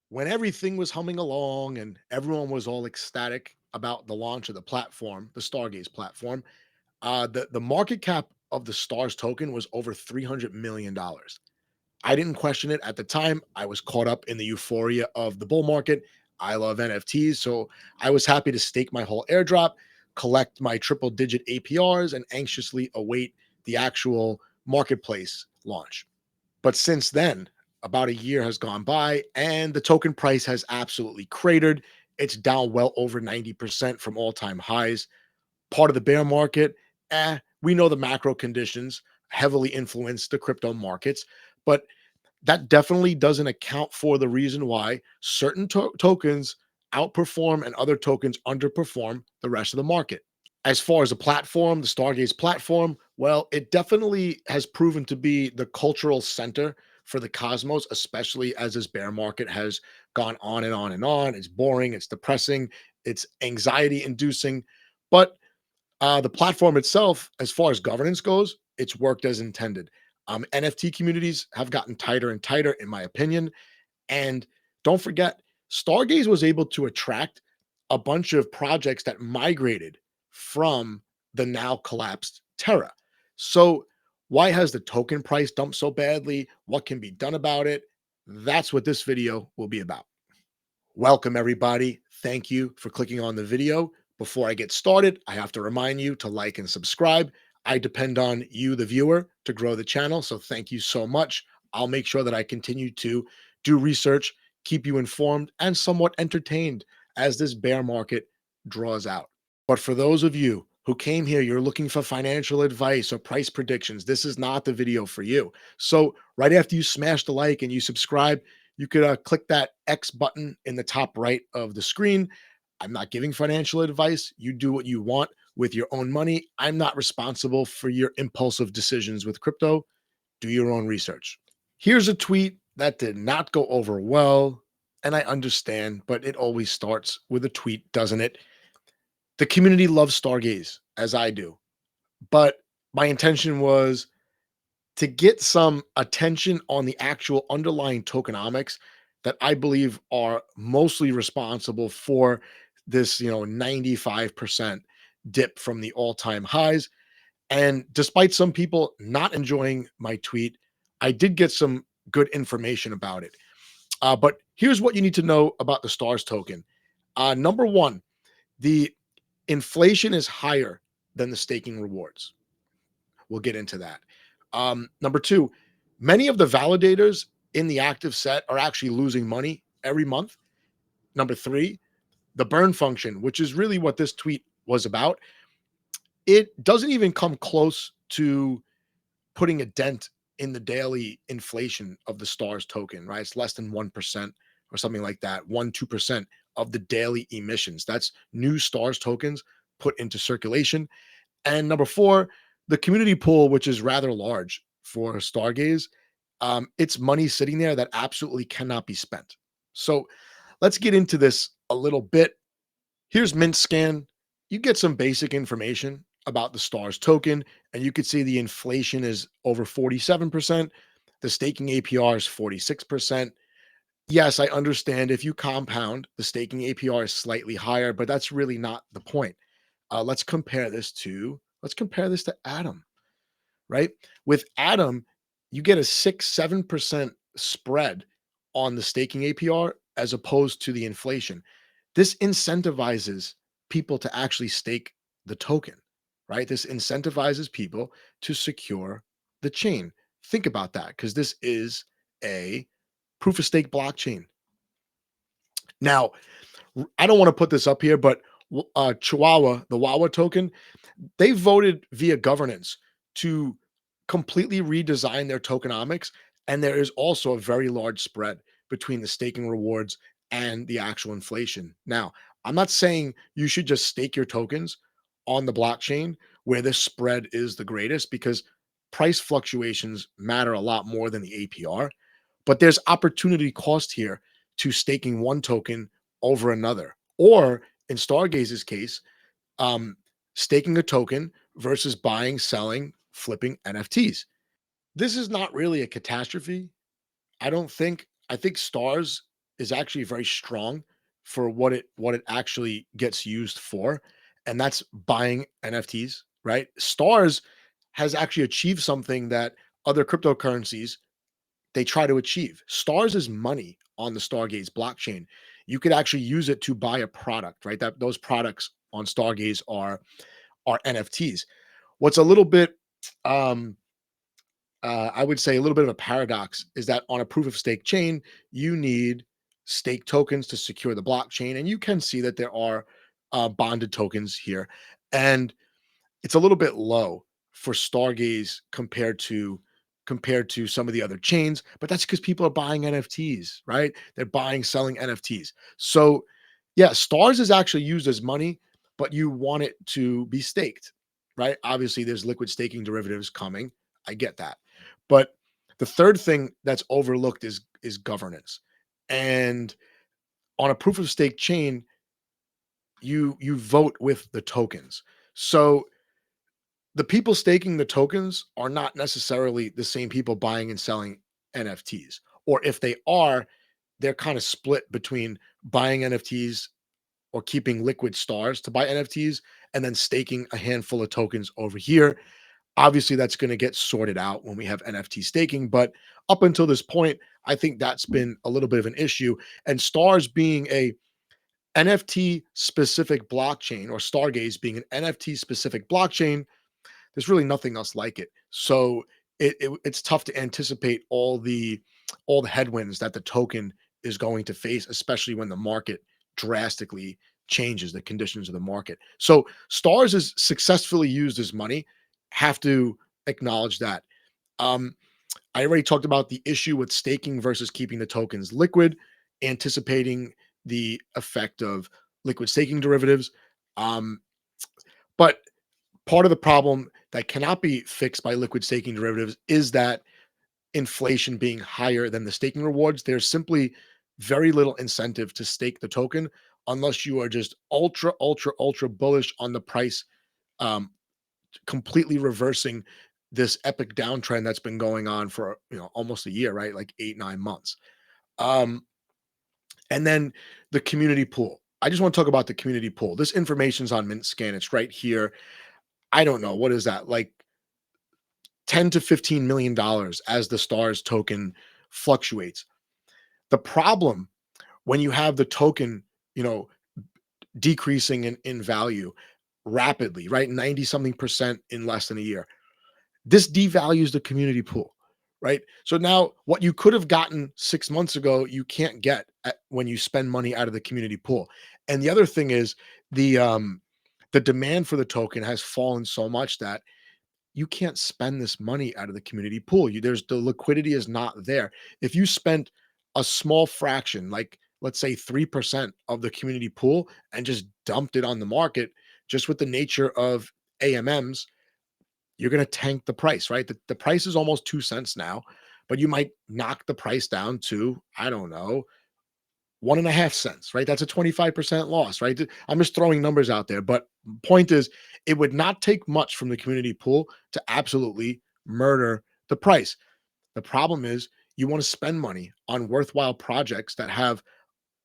When everything was humming along and everyone was all ecstatic about the launch of the platform, the Stargaze platform, the market cap of the Stars token was over $300 million. I didn't question it at the time. I was caught up in the euphoria of the bull market. I love NFTs, so I was happy to stake my whole airdrop, collect my triple digit APRs, and anxiously await the actual marketplace launch. But since then, about a year has gone by and the token price has absolutely cratered. It's down well over 90% from all time highs. Part of the bear market, we know the macro conditions heavily influence the crypto markets, but that definitely doesn't account for the reason why certain tokens outperform and other tokens underperform the rest of the market. As far as a platform, the Stargaze platform, well, it definitely has proven to be the cultural center for the cosmos, especially as this bear market has gone on and on and on. It's boring, it's depressing, it's anxiety inducing. But the platform itself, as far as governance goes, it's worked as intended. NFT communities have gotten tighter and tighter, in my opinion. And don't forget, Stargaze was able to attract a bunch of projects that migrated from the now collapsed Terra. So, why has the token price dumped so badly? What can be done about it? That's what this video will be about. Welcome, everybody. Thank you for clicking on the video. Before I get started, I have to remind you to like and subscribe. I depend on you, the viewer, to grow the channel. So thank you so much. I'll make sure that I continue to do research, keep you informed, and somewhat entertained as this bear market draws out. But for those of you who came here, you're looking for financial advice or price predictions, this is not the video for you. So right after you smash the like and you subscribe, you could click that X button in the top right of the screen. I'm not giving financial advice. You do what you want with your own money. I'm not responsible for your impulsive decisions with crypto. Do your own research. Here's a tweet that did not go over well, and I understand, but it always starts with a tweet, doesn't it? The community loves Stargaze, as I do, but my intention was to get some attention on the actual underlying tokenomics that I believe are mostly responsible for this, 95% dip from the all-time highs. And despite some people not enjoying my tweet, I did get some good information about it. But here's what you need to know about the STARS token. Number one, the inflation is higher than the staking rewards. We'll get into that. Number two, many of the validators in the active set are actually losing money every month. Number three, the burn function, which is really what this tweet was about, it doesn't even come close to putting a dent in the daily inflation of the stars token, right? It's less than 1% or something like that, 2% of the daily emissions. That's new stars tokens put into circulation. And number four, the community pool, which is rather large for Stargaze, it's money sitting there that absolutely cannot be spent. So let's get into this a little bit. Here's Mint Scan. You get some basic information about the STARS token, and you could see the inflation is over 47%. The staking APR is 46%. Yes, I understand if you compound, the staking APR is slightly higher, but that's really not the point. Let's compare this to Atom, right? With Atom, you get a 6-7% spread on the staking APR as opposed to the inflation. This incentivizes people to actually stake the token, right? This incentivizes people to secure the chain. Think about that because this is a proof of stake blockchain. Now, I don't want to put this up here, but Chihuahua, the Wawa token, they voted via governance to completely redesign their tokenomics. And there is also a very large spread between the staking rewards and the actual inflation. Now, I'm not saying you should just stake your tokens on the blockchain where this spread is the greatest because price fluctuations matter a lot more than the APR. But there's opportunity cost here to staking one token over another. Or in Stargaze's case, um, staking a token versus buying, selling, flipping NFTs. This is not really a catastrophe. I don't think. I think stars. is actually very strong for what it actually gets used for, and that's buying NFTs, right? Stars has actually achieved something that other cryptocurrencies they try to achieve. Stars is money on the Stargaze blockchain. You could actually use it to buy a product, right? That those products on Stargaze are NFTs. What's a little bit um I would say a little bit of a paradox is that on a proof of stake chain, you need stake tokens to secure the blockchain. And you can see that there are bonded tokens here. And it's a little bit low for Stargaze compared to some of the other chains, but that's because people are buying NFTs, right? They're buying, selling NFTs. So yeah, stars is actually used as money, but you want it to be staked, right? Obviously, there's liquid staking derivatives coming. I get that. But the third thing that's overlooked is governance. And on a proof of stake chain, you vote with the tokens. So the people staking the tokens are not necessarily the same people buying and selling NFTs. Or if they are, they're kind of split between buying NFTs or keeping liquid stars to buy NFTs and then staking a handful of tokens over here. Obviously, that's going to get sorted out when we have NFT staking. But up until this point, I think that's been a little bit of an issue. And stars being a NFT specific blockchain or Stargaze being an NFT specific blockchain, there's really nothing else like it. So it's tough to anticipate all the headwinds that the token is going to face, especially when the market drastically changes the conditions of the market. So stars is successfully used as money. Have to acknowledge that. Um, I already talked about the issue with staking versus keeping the tokens liquid, anticipating the effect of liquid staking derivatives. Um, but part of the problem that cannot be fixed by liquid staking derivatives is that inflation being higher than the staking rewards. There's simply very little incentive to stake the token unless you are just ultra, ultra, ultra bullish on the price, um, completely reversing this epic downtrend that's been going on for almost a year, right? Like 8, 9 months. Um, and then the community pool. I just want to talk about the community pool. This information's on MintScan. It's right here. I don't know what is that like 10 to 15 million dollars as the stars token fluctuates. The problem when you have the token, you know, decreasing in value rapidly, right? 90 something percent in less than a year. This devalues the community pool, right? So now what you could have gotten 6 months ago, you can't get when you spend money out of the community pool. And the other thing is the demand for the token has fallen so much that you can't spend this money out of the community pool. There's the liquidity is not there. If you spent a small fraction, like let's say 3% of the community pool and just dumped it on the market, just with the nature of AMMs, you're going to tank the price, right? The price is almost 2 cents now, but you might knock the price down to, I don't know, 1.5 cents, right? That's a 25% loss, right? I'm just throwing numbers out there. But point is, it would not take much from the community pool to absolutely murder the price. The problem is you want to spend money on worthwhile projects that have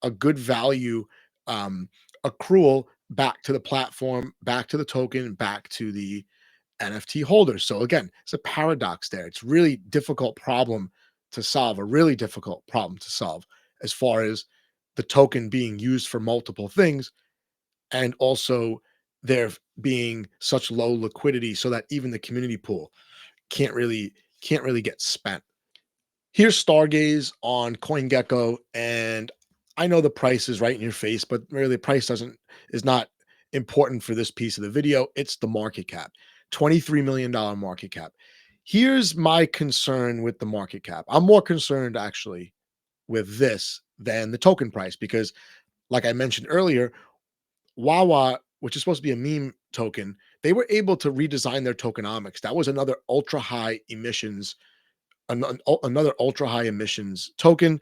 a good value um, accrual back to the platform, back to the token, back to the NFT holders. So again, it's a paradox there. It's really difficult problem to solve, a really difficult problem to solve as far as the token being used for multiple things and also there being such low liquidity so that even the community pool can't really can't really get spent. Here's Stargaze on CoinGecko, and I know the price is right in your face, but really the price doesn't is not important for this piece of the video. It's the market cap, $23 million market cap. Here's my concern with the market cap. I'm more concerned actually with this than the token price because, like I mentioned earlier, Wawa, which is supposed to be a meme token, they were able to redesign their tokenomics. That was another ultra high emissions, another ultra high emissions token.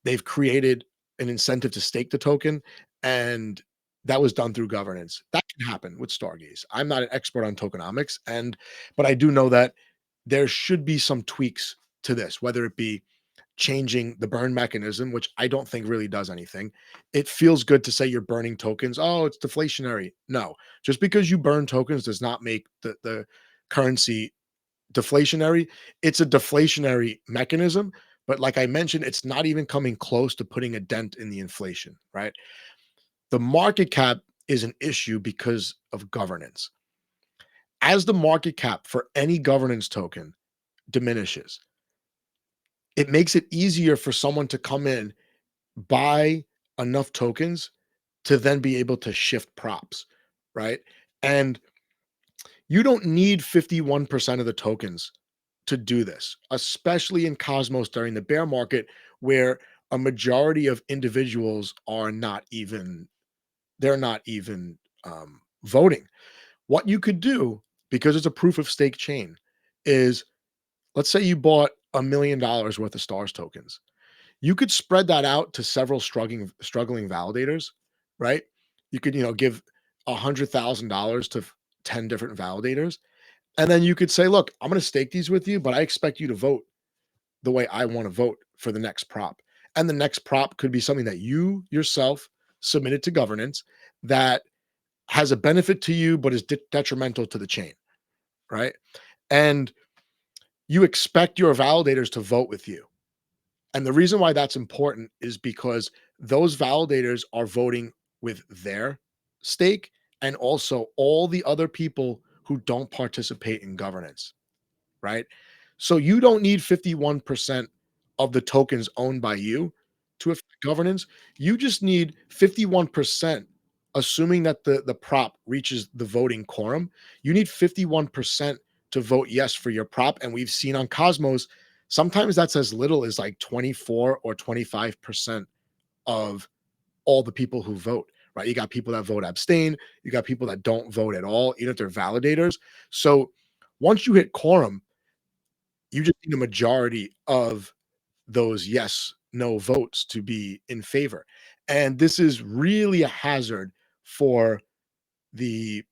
They've created an incentive to stake the token, and that was done through governance. That can happen with Stargaze. I'm not an expert on tokenomics, but I do know that there should be some tweaks to this, whether it be changing the burn mechanism, which I don't think really does anything. It feels good to say you're burning tokens. Oh, it's deflationary. No, just because you burn tokens does not make the currency deflationary. It's a deflationary mechanism, but like I mentioned, it's not even coming close to putting a dent in the inflation, right? The market cap is an issue because of governance. As the market cap for any governance token diminishes, it makes it easier for someone to come in, buy enough tokens to then be able to shift props, right? And you don't need 51% of the tokens to do this, especially in Cosmos during the bear market, where a majority of individuals are not even they're not even voting. What you could do, because it's a proof of stake chain, is let's say you bought $1 million worth of stars tokens. You could spread that out to several struggling validators, right? You could, give $100,000 to 10 different validators. And then you could say, look, I'm going to stake these with you, but I expect you to vote the way I want to vote for the next prop. And the next prop could be something that you yourself submitted to governance that has a benefit to you, but is detrimental to the chain, right? And you expect your validators to vote with you. And the reason why that's important is because those validators are voting with their stake and also all the other people who don't participate in governance, right? So you don't need 51% of the tokens owned by you to affect governance. You just need 51%, assuming that the prop reaches the voting quorum. You need 51% to vote yes for your prop. And we've seen on Cosmos, sometimes that's as little as like 24 or 25% of all the people who vote, right? You got people that vote abstain, you got people that don't vote at all, even if they're validators. So once you hit quorum, you just need a majority of those yes, no votes to be in favor. And this is really a hazard for the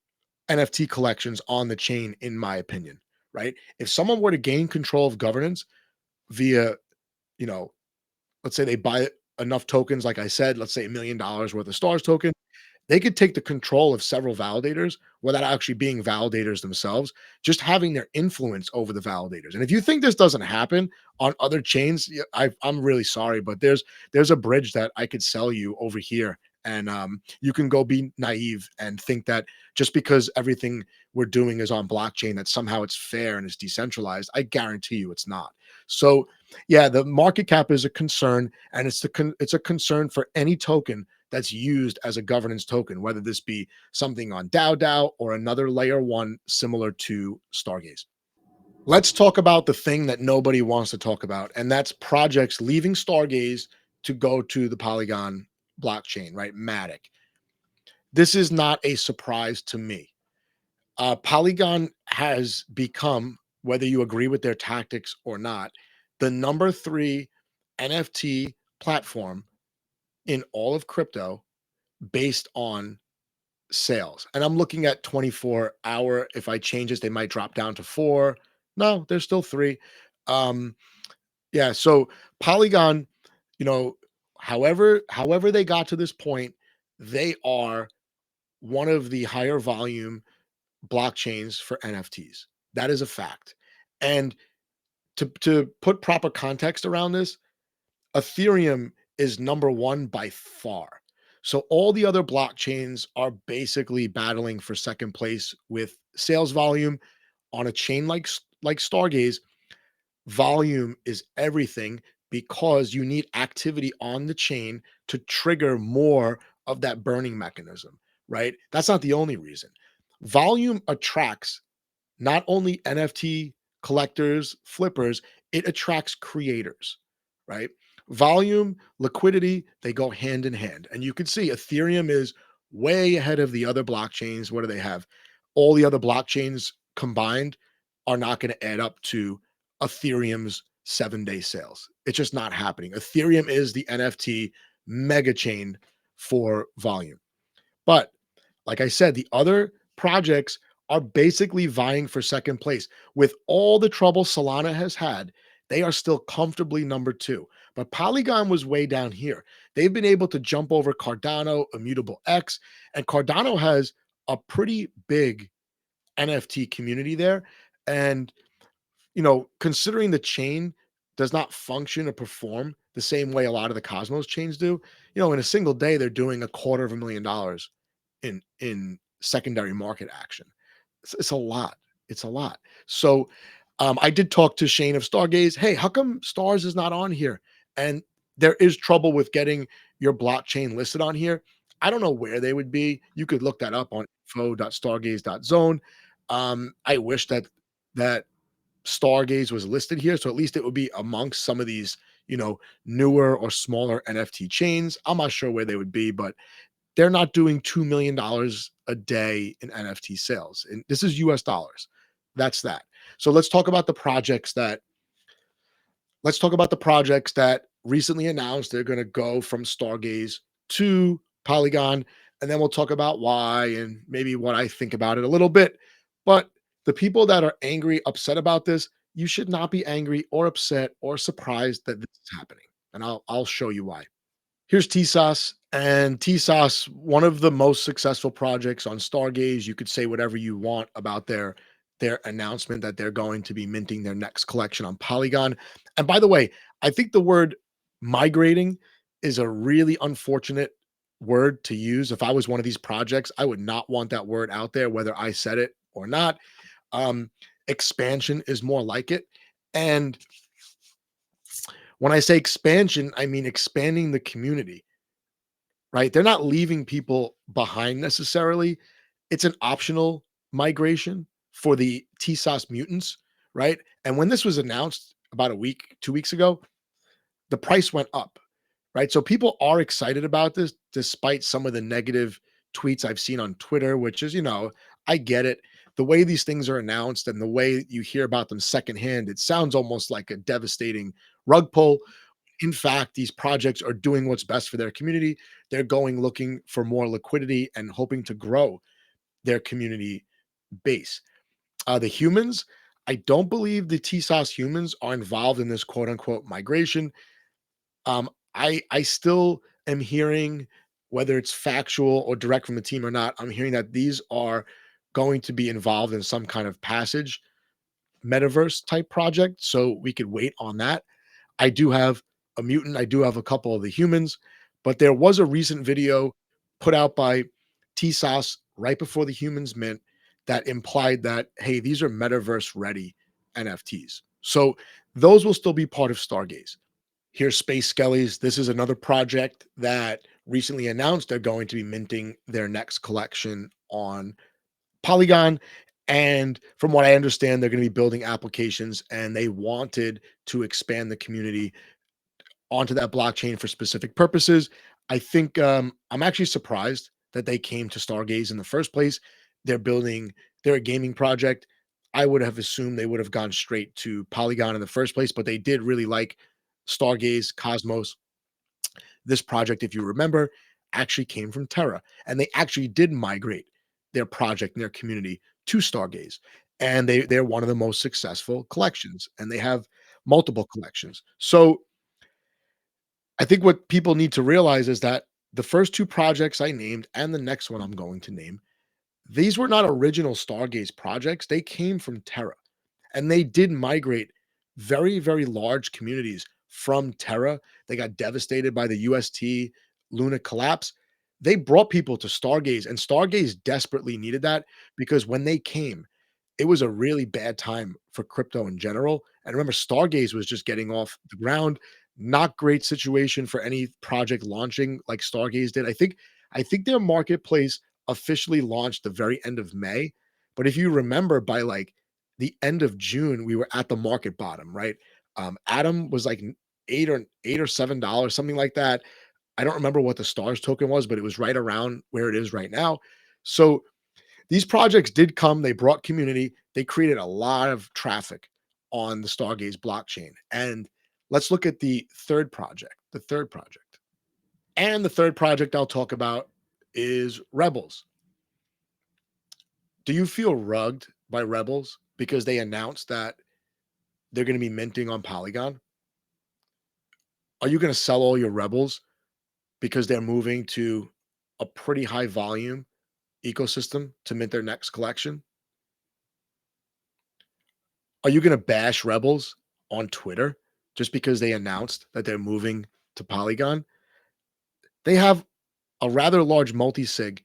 NFT collections on the chain, in my opinion, right? If someone were to gain control of governance via, you know, let's say they buy enough tokens, like I said, let's say $1 million worth of stars token, they could take the control of several validators without actually being validators themselves, just having their influence over the validators. And if you think this doesn't happen on other chains, I'm really sorry, but there's a bridge that I could sell you over here. And you can go be naive and think that just because everything we're doing is on blockchain, that somehow it's fair and it's decentralized. I guarantee you it's not. So, yeah, the market cap is a concern, and it's a concern for any token that's used as a governance token, whether this be something on DAO or another layer one similar to Stargaze. Let's talk about the thing that nobody wants to talk about, and that's projects leaving Stargaze to go to the Polygon blockchain, right? MATIC. This is not a surprise to me. Polygon has become, whether you agree with their tactics or not, the number three NFT platform in all of crypto based on sales. And I'm looking at 24-hour. If I change this, they might drop down to 4. No, there's still 3. Um, yeah, so Polygon, you know, however they got to this point, they are one of the higher volume blockchains for NFTs. That is a fact. And to put proper context around this, Ethereum is number 1 by far. So all the other blockchains are basically battling for second place with sales volume on a chain like Stargaze. Volume is everything because you need activity on the chain to trigger more of that burning mechanism, right? That's not the only reason. Volume attracts not only NFT collectors, flippers, it attracts creators, right? Volume, liquidity, they go hand in hand. And you can see Ethereum is way ahead of the other blockchains. What do they have? All the other blockchains combined are not going to add up to Ethereum's 7-day sales. It's just not happening. Ethereum is the NFT mega chain for volume. But like I said, the other projects are basically vying for second place. With all the trouble Solana has had, They are still comfortably number 2, but Polygon was way down here. They've been able to jump over Cardano, Immutable X, and Cardano has a pretty big NFT community there. And, considering the chain does not function or perform the same way a lot of the Cosmos chains do, in a single day, they're doing a quarter of $1 million in secondary market action. It's a lot. It's a lot. So, I did talk to Shane of Stargaze. Hey, how come Stars is not on here? And there is trouble with getting your blockchain listed on here. I don't know where they would be. You could look that up on info.stargaze.zone. I wish that Stargaze was listed here, so at least it would be amongst some of these, newer or smaller NFT chains. I'm not sure where they would be, but they're not doing $2 million a day in NFT sales. And this is US dollars. That's that. So let's talk about the projects that recently announced they're going to go from Stargaze to Polygon, and then we'll talk about why and maybe what I think about it a little bit. But the people that are angry, upset about this, you should not be angry or upset or surprised that this is happening. And I'll show you why. Here's TSOS, and TSOS, one of the most successful projects on Stargaze. You could say whatever you want about their announcement that they're going to be minting their next collection on Polygon. And by the way, I think the word migrating is a really unfortunate word to use. If I was one of these projects, I would not want that word out there, whether I said it or not. Um, Expansion is more like it. And when I say expansion, I mean expanding the community, right? They're not leaving people behind necessarily. It's an optional migration for the TSOS mutants, right? And when this was announced about a week, 2 weeks ago, the price went up, right? So people are excited about this despite some of the negative tweets I've seen on Twitter, which is, I get it. The way these things are announced and the way you hear about them secondhand, it sounds almost like a devastating rug pull. In fact, these projects are doing what's best for their community. They're going looking for more liquidity and hoping to grow their community base. The humans, I don't believe the TSOS humans are involved in this quote unquote migration. I still am hearing, whether it's factual or direct from the team or not, I'm hearing that these are going to be involved in some kind of passage metaverse type project. So we could wait on that. I do have a mutant. I do have a couple of the humans, but there was a recent video put out by TSOS right before the humans mint that implied that, hey, these are metaverse ready NFTs. So those will still be part of Stargaze. Here's Space Skellies. This is another project that recently announced they're going to be minting their next collection on Polygon. And from what I understand, they're going to be building applications and they wanted to expand the community onto that blockchain for specific purposes. I think I'm actually surprised that they came to Stargaze in the first place. They're a gaming project. I would have assumed they would have gone straight to Polygon in the first place, but they did really like Stargaze, Cosmos. This project, if you remember, actually came from Terra, and they actually did migrate their project and their community to Stargaze. And they're one of the most successful collections, and they have multiple collections. So I think what people need to realize is that the first two projects I named and the next one I'm going to name, these were not original Stargaze projects. They came from Terra and they did migrate very, very large communities from Terra. They got devastated by the UST Luna collapse. They brought people to Stargaze, and Stargaze desperately needed that because when they came, it was a really bad time for crypto in general. And remember, Stargaze was just getting off the ground. Not great situation for any project launching like Stargaze did. I think their marketplace officially launched the very end of May. But if you remember, by like the end of June, we were at the market bottom, right? Atom was like eight or $7, something like that. I don't remember what the stars token was, but it was right around where it is right now. So these projects did come, they brought community, they created a lot of traffic on the Stargaze blockchain. And let's look at the third project. The third project. And the third project I'll talk about is Rebels. Do you feel rugged by Rebels because they announced that they're going to be minting on Polygon? Are you going to sell all your rebels because they're moving to a pretty high volume ecosystem to mint their next collection? Are you going to bash rebels on Twitter just because they announced that they're moving to Polygon? They have a rather large multi-sig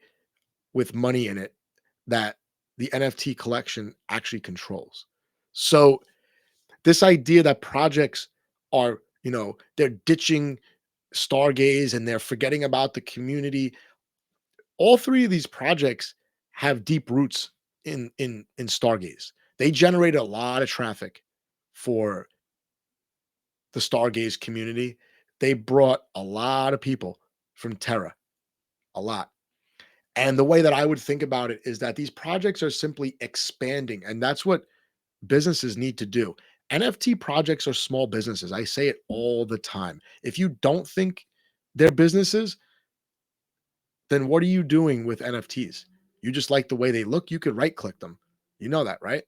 with money in it that the NFT collection actually controls. So this idea that projects are, they're ditching Stargaze and they're forgetting about the community. All three of these projects have deep roots in Stargaze. They generate a lot of traffic for the Stargaze community. They brought a lot of people from Terra, a lot. And the way that I would think about it is that these projects are simply expanding, and that's what businesses need to do. NFT projects are small businesses. I say it all the time. If you don't think they're businesses, then what are you doing with NFTs? You just like the way they look, you could right click them. You know that, right?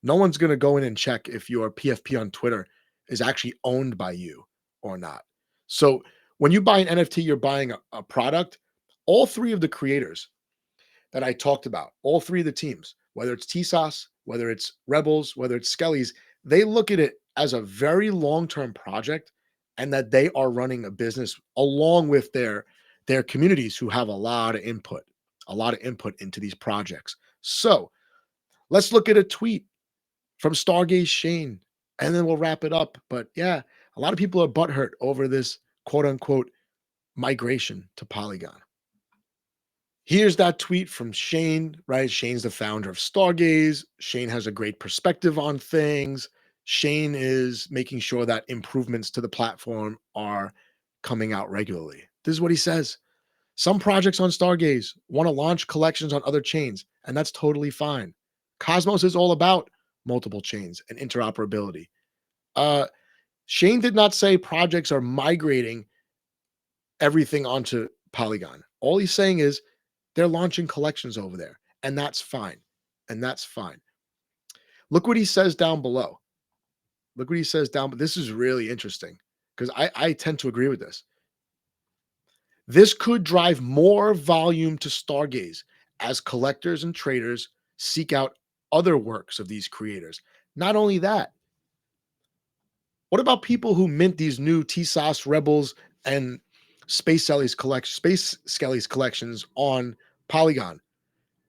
No one's going to go in and check if your PFP on Twitter is actually owned by you or not. So when you buy an NFT, you're buying a product. All three of the creators that I talked about, all three of the teams, whether it's TSOS, whether it's Rebels, whether it's Skellies, they look at it as a very long-term project and that they are running a business along with their communities who have a lot of input into these projects. So let's look at a tweet from Stargaze Shane, and then we'll wrap it up. But yeah, a lot of people are butthurt over this quote unquote migration to Polygon. Here's that tweet from Shane, right? Shane's the founder of Stargaze. Shane has a great perspective on things. Shane is making sure that improvements to the platform are coming out regularly. This is what he says. Some projects on Stargaze want to launch collections on other chains, and that's totally fine. Cosmos is all about multiple chains and interoperability. Uh, Shane did not say projects are migrating everything onto Polygon. All he's saying is they're launching collections over there, and that's fine. And that's fine. Look what he says down below. Look what he says down. But this is really interesting because I tend to agree with this. This could drive more volume to Stargaze as collectors and traders seek out other works of these creators. Not only that, what about people who mint these new TSOS Rebels and Space Skelly's collections on Polygon?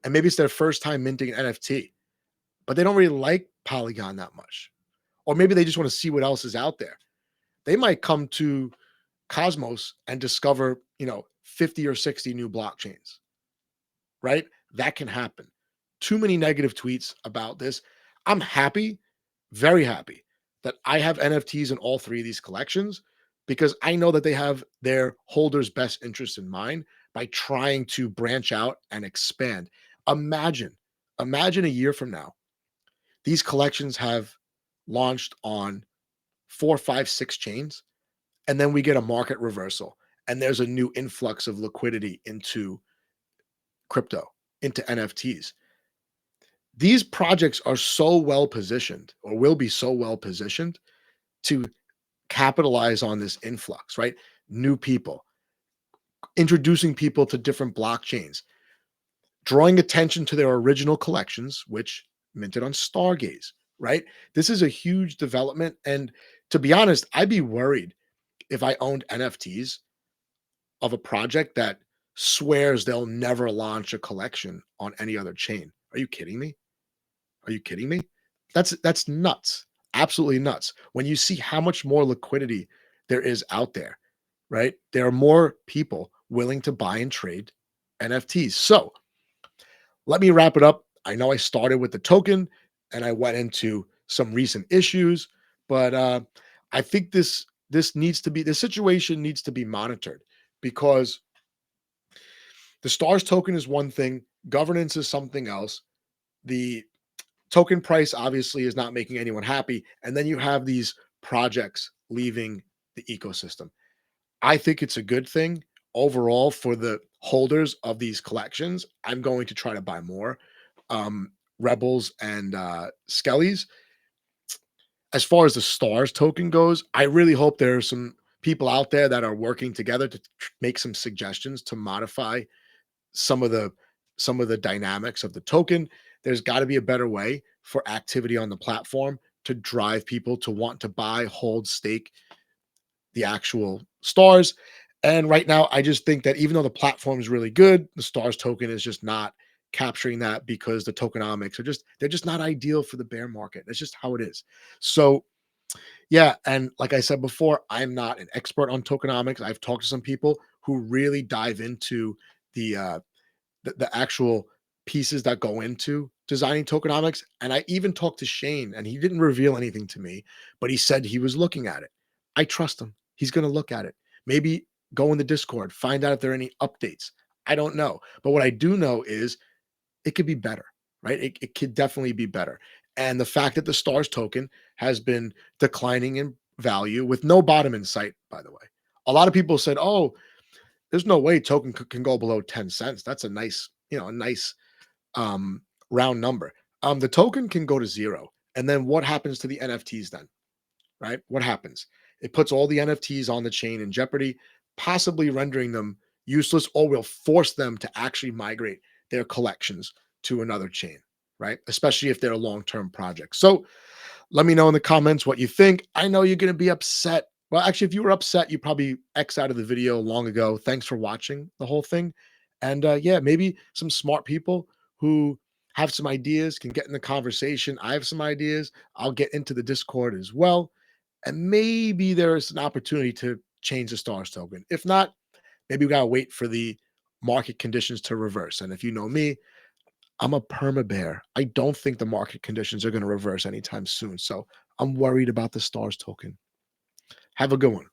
And maybe it's their first time minting an NFT, but they don't really like Polygon that much. Or maybe they just want to see what else is out there. They might come to Cosmos and discover, 50 or 60 new blockchains, right? That can happen. Too many negative tweets about this. I'm happy, very happy that I have NFTs in all three of these collections because I know that they have their holders' best interest in mind by trying to branch out and expand. Imagine, imagine a year from now, these collections have launched on 4, 5, 6 chains, and then we get a market reversal and there's a new influx of liquidity into crypto, into NFTs. These projects are so well positioned or will be so well positioned to capitalize on this influx, right? New people, introducing people to different blockchains, drawing attention to their original collections, which minted on Stargaze, right? This is a huge development. And to be honest, I'd be worried if I owned NFTs of a project that swears they'll never launch a collection on any other chain. Are you kidding me? Are you kidding me? That's nuts. Absolutely nuts. When you see how much more liquidity there is out there, right? There are more people willing to buy and trade NFTs. So let me wrap it up. I know I started with the token and I went into some recent issues, but I think this situation needs to be monitored because the stars token is one thing, governance is something else. The token price obviously is not making anyone happy, and then you have these projects leaving the ecosystem. I think it's a good thing overall for the holders of these collections. I'm going to try to buy more Rebels and Skellies. As far as the stars token goes, I really hope there are some people out there that are working together to make some suggestions to modify some of the dynamics of the token. There's got to be a better way for activity on the platform to drive people to want to buy, hold, stake the actual stars. And right now, I just think that even though the platform is really good, the stars token is just not capturing that because the tokenomics are just they're just not ideal for the bear market. That's just how it is. So yeah, and like I said before, I'm not an expert on tokenomics. I've talked to some people who really dive into the the actual pieces that go into designing tokenomics. And I even talked to Shane, and he didn't reveal anything to me, but he said he was looking at it. I trust him. He's going to look at it. Maybe go in the Discord, find out if there are any updates. I don't know. But what I do know is it could be better, right? It could definitely be better. And the fact that the stars token has been declining in value with no bottom in sight, by the way. A lot of people said, oh, there's no way token can go below 10 cents. That's a nice, a nice um, round number. The token can go to zero. And then what happens to the NFTs then, right? What happens? It puts all the NFTs on the chain in jeopardy, possibly rendering them useless or will force them to actually migrate their collections to another chain, right? Especially if they're a long-term project. So let me know in the comments what you think. I know you're going to be upset. Well, actually, if you were upset, you probably X out of the video long ago. Thanks for watching the whole thing. And yeah, maybe some smart people who have some ideas can get in the conversation. I have some ideas. I'll get into the Discord as well. And maybe there is an opportunity to change the stars token. If not, maybe we got to wait for the market conditions to reverse. And if you know me, I'm a perma bear. I don't think the market conditions are going to reverse anytime soon. So I'm worried about the stars token. Have a good one.